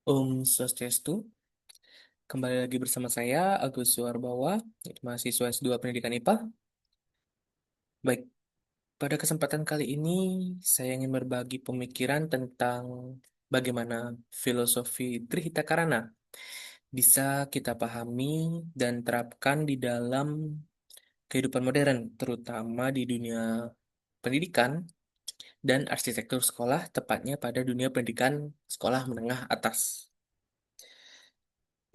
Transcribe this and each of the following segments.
Om Swastiastu, kembali lagi bersama saya Agus Suwarbawa, mahasiswa S2 Pendidikan IPA. Baik, pada kesempatan kali ini saya ingin berbagi pemikiran tentang bagaimana filosofi Trihita Karana bisa kita pahami dan terapkan di dalam kehidupan modern, terutama di dunia pendidikan dan arsitektur sekolah, tepatnya pada dunia pendidikan sekolah menengah atas.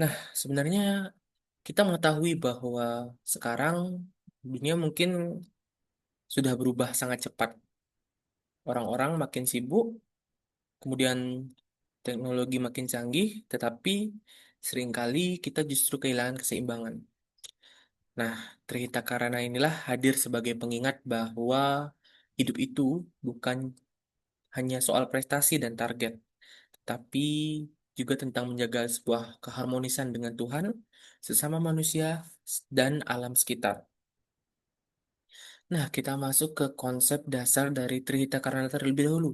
Nah, sebenarnya kita mengetahui bahwa sekarang dunia mungkin sudah berubah sangat cepat. Orang-orang makin sibuk, kemudian teknologi makin canggih, tetapi seringkali kita justru kehilangan keseimbangan. Nah, Trihita Karana inilah hadir sebagai pengingat bahwa hidup itu bukan hanya soal prestasi dan target, tapi juga tentang menjaga sebuah keharmonisan dengan Tuhan, sesama manusia, dan alam sekitar. Nah, kita masuk ke konsep dasar dari Trihita Karana terlebih dahulu.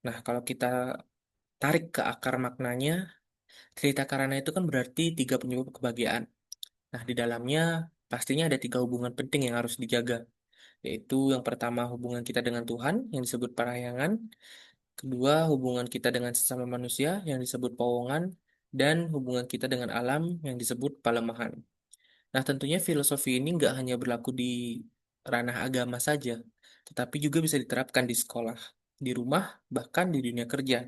Nah, kalau kita tarik ke akar maknanya, Trihita Karana itu kan berarti tiga penyebab kebahagiaan. Nah, di dalamnya pastinya ada tiga hubungan penting yang harus dijaga, yaitu yang pertama hubungan kita dengan Tuhan yang disebut parayangan, kedua hubungan kita dengan sesama manusia yang disebut powongan, dan hubungan kita dengan alam yang disebut palemahan. Nah, tentunya filosofi ini nggak hanya berlaku di ranah agama saja, tetapi juga bisa diterapkan di sekolah, di rumah, bahkan di dunia kerja.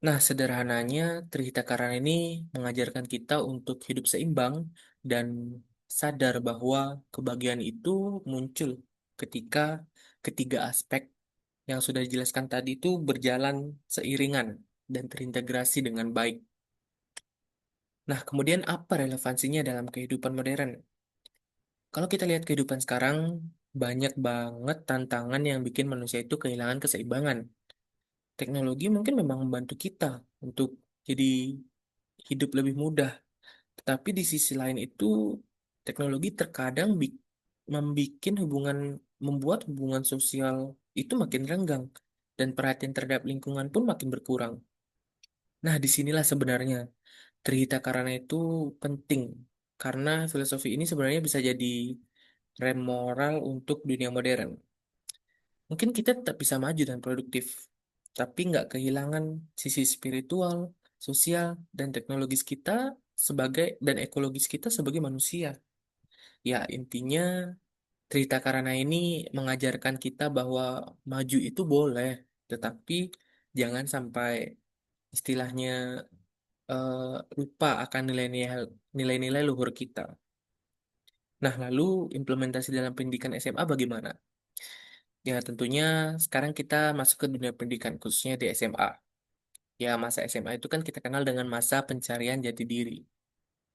Nah, sederhananya, Trihita Karana ini mengajarkan kita untuk hidup seimbang dan sadar bahwa kebahagiaan itu muncul ketika ketiga aspek yang sudah dijelaskan tadi itu berjalan seiringan dan terintegrasi dengan baik. Nah, kemudian apa relevansinya dalam kehidupan modern? Kalau kita lihat kehidupan sekarang, banyak banget tantangan yang bikin manusia itu kehilangan keseimbangan. Teknologi mungkin memang membantu kita untuk jadi hidup lebih mudah. Tetapi di sisi lain itu, teknologi terkadang membikin membuat hubungan sosial itu makin renggang. Dan perhatian terhadap lingkungan pun makin berkurang. Nah, disinilah sebenarnya Trihita Karana itu penting. Karena filosofi ini sebenarnya bisa jadi rem moral untuk dunia modern. Mungkin kita tetap bisa maju dan produktif, tapi nggak kehilangan sisi spiritual, sosial, dan teknologis kita dan ekologis kita sebagai manusia. Ya, intinya cerita Karana ini mengajarkan kita bahwa maju itu boleh, tetapi jangan sampai istilahnya eh, lupa akan nilai-nilai luhur kita. Nah, lalu implementasi dalam pendidikan SMA bagaimana? Ya, tentunya sekarang kita masuk ke dunia pendidikan, khususnya di SMA. Ya, masa SMA itu kan kita kenal dengan masa pencarian jati diri,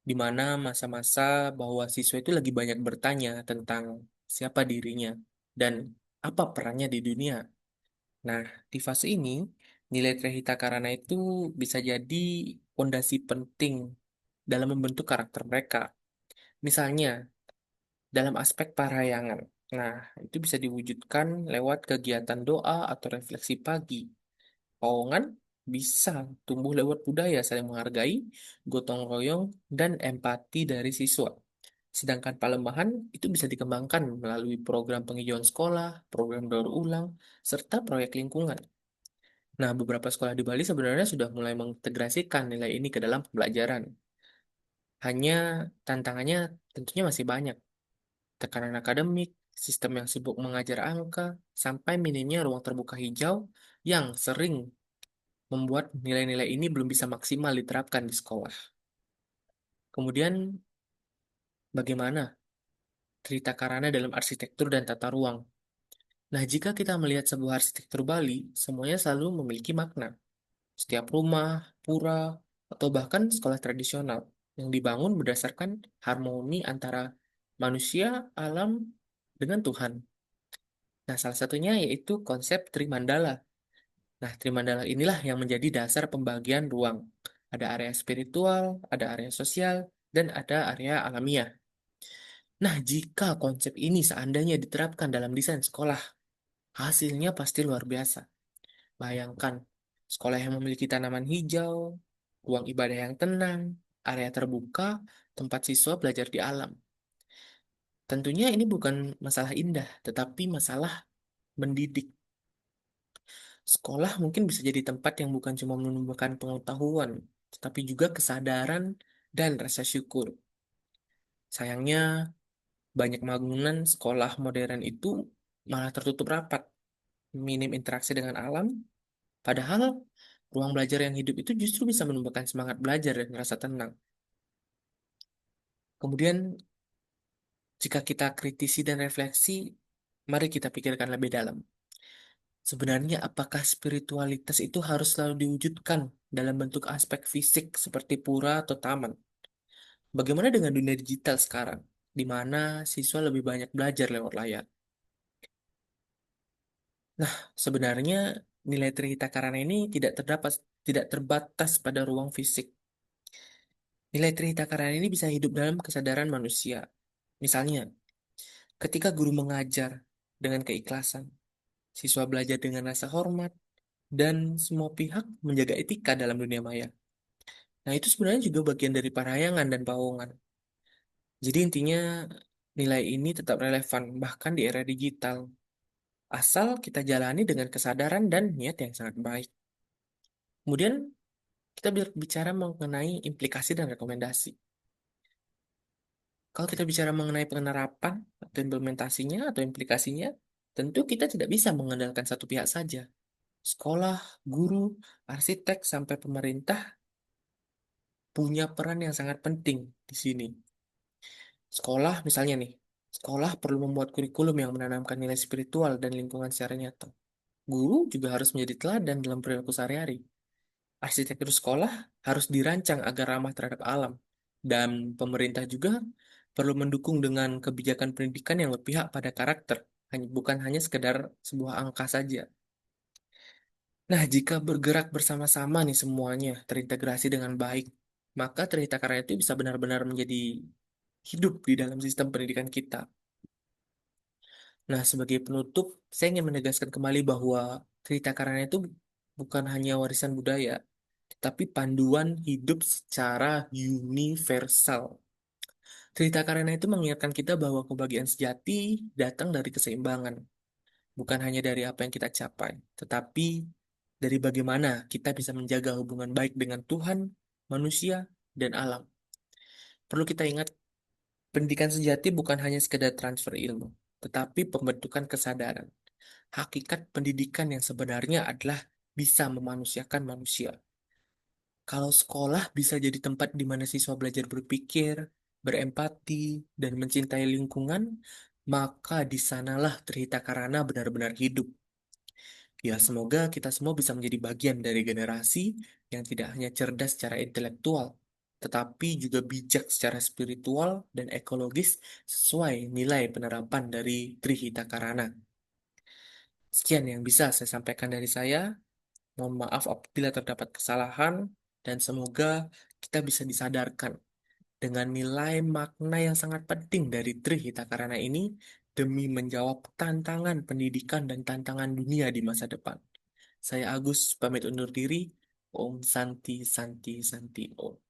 di mana masa-masa bahwa siswa itu lagi banyak bertanya tentang siapa dirinya dan apa perannya di dunia. Nah, di fase ini, nilai Trihita Karana itu bisa jadi fondasi penting dalam membentuk karakter mereka. Misalnya, dalam aspek parayangan. Nah, itu bisa diwujudkan lewat kegiatan doa atau refleksi pagi. Powongan bisa tumbuh lewat budaya saling menghargai, gotong royong, dan empati dari siswa. Sedangkan Palemahan itu bisa dikembangkan melalui program penghijauan sekolah, program daur ulang, serta proyek lingkungan. Nah, beberapa sekolah di Bali sebenarnya sudah mulai mengintegrasikan nilai ini ke dalam pembelajaran. Hanya tantangannya tentunya masih banyak. Tekanan akademik, sistem yang sibuk mengajar angka, sampai minimnya ruang terbuka hijau yang sering membuat nilai-nilai ini belum bisa maksimal diterapkan di sekolah. Kemudian, bagaimana cerita Karana dalam arsitektur dan tata ruang? Nah, jika kita melihat sebuah arsitektur Bali, semuanya selalu memiliki makna. Setiap rumah, pura, atau bahkan sekolah tradisional yang dibangun berdasarkan harmoni antara manusia, alam, dengan Tuhan. Nah, salah satunya yaitu konsep Trimandala. Nah, Trimandala inilah yang menjadi dasar pembagian ruang. Ada area spiritual, ada area sosial, dan ada area alamiah. Nah, jika konsep ini seandainya diterapkan dalam desain sekolah, hasilnya pasti luar biasa. Bayangkan, Sekolah yang memiliki tanaman hijau, ruang ibadah yang tenang, area terbuka, tempat siswa belajar di alam. Tentunya ini bukan masalah indah, tetapi masalah mendidik. Sekolah mungkin bisa jadi tempat yang bukan cuma menumbuhkan pengetahuan, tetapi juga kesadaran dan rasa syukur. Sayangnya, banyak bangunan sekolah modern itu malah tertutup rapat, minim interaksi dengan alam, padahal ruang belajar yang hidup itu justru bisa menumbuhkan semangat belajar dan rasa tenang. Kemudian, jika kita kritisi dan refleksi, mari kita pikirkan lebih dalam. Sebenarnya, apakah spiritualitas itu harus selalu diwujudkan dalam bentuk aspek fisik seperti pura atau taman? Bagaimana dengan dunia digital sekarang, di mana siswa lebih banyak belajar lewat layar? Nah, sebenarnya nilai Trihita Karana ini tidak terbatas pada ruang fisik. Nilai Trihita Karana ini bisa hidup dalam kesadaran manusia. Misalnya, ketika guru mengajar dengan keikhlasan, siswa belajar dengan rasa hormat, dan semua pihak menjaga etika dalam dunia maya. Nah, itu sebenarnya juga bagian dari parayangan dan pawongan. Jadi intinya, nilai ini tetap relevan bahkan di era digital, asal kita jalani dengan kesadaran dan niat yang sangat baik. Kemudian, kita bicara mengenai implikasi dan rekomendasi. Kalau kita bicara mengenai penerapan atau implementasinya atau implikasinya, tentu kita tidak bisa mengandalkan satu pihak saja. Sekolah, guru, arsitek, sampai pemerintah punya peran yang sangat penting di sini. Sekolah, misalnya nih, sekolah perlu membuat kurikulum yang menanamkan nilai spiritual dan lingkungan secara nyata. Guru juga harus menjadi teladan dalam perilaku sehari-hari. Arsitektur sekolah harus dirancang agar ramah terhadap alam, dan pemerintah juga perlu mendukung dengan kebijakan pendidikan yang berpihak pada karakter, bukan hanya sekedar sebuah angka saja. Nah, jika bergerak bersama-sama nih semuanya terintegrasi dengan baik, maka Trihita Karana itu bisa benar-benar menjadi hidup di dalam sistem pendidikan kita. Nah, sebagai penutup, saya ingin menegaskan kembali bahwa Trihita Karana itu bukan hanya warisan budaya, tetapi panduan hidup secara universal. Trihita Karana itu mengingatkan kita bahwa kebahagiaan sejati datang dari keseimbangan, bukan hanya dari apa yang kita capai, tetapi dari bagaimana kita bisa menjaga hubungan baik dengan Tuhan, manusia, dan alam. Perlu kita ingat, pendidikan sejati bukan hanya sekedar transfer ilmu, tetapi pembentukan kesadaran. Hakikat pendidikan yang sebenarnya adalah bisa memanusiakan manusia. Kalau sekolah bisa jadi tempat di mana siswa belajar berpikir, berempati, dan mencintai lingkungan, maka di sanalah Trihita Karana benar-benar hidup. Ya, semoga kita semua bisa menjadi bagian dari generasi yang tidak hanya cerdas secara intelektual, tetapi juga bijak secara spiritual dan ekologis sesuai nilai penerapan dari Trihita Karana. Sekian yang bisa saya sampaikan dari saya. Mohon maaf apabila terdapat kesalahan, dan semoga kita bisa disadarkan dengan nilai makna yang sangat penting dari Trihita Karana ini demi menjawab tantangan pendidikan dan tantangan dunia di masa depan. Saya Agus, pamit undur diri. Om Santi Santi Santi Om.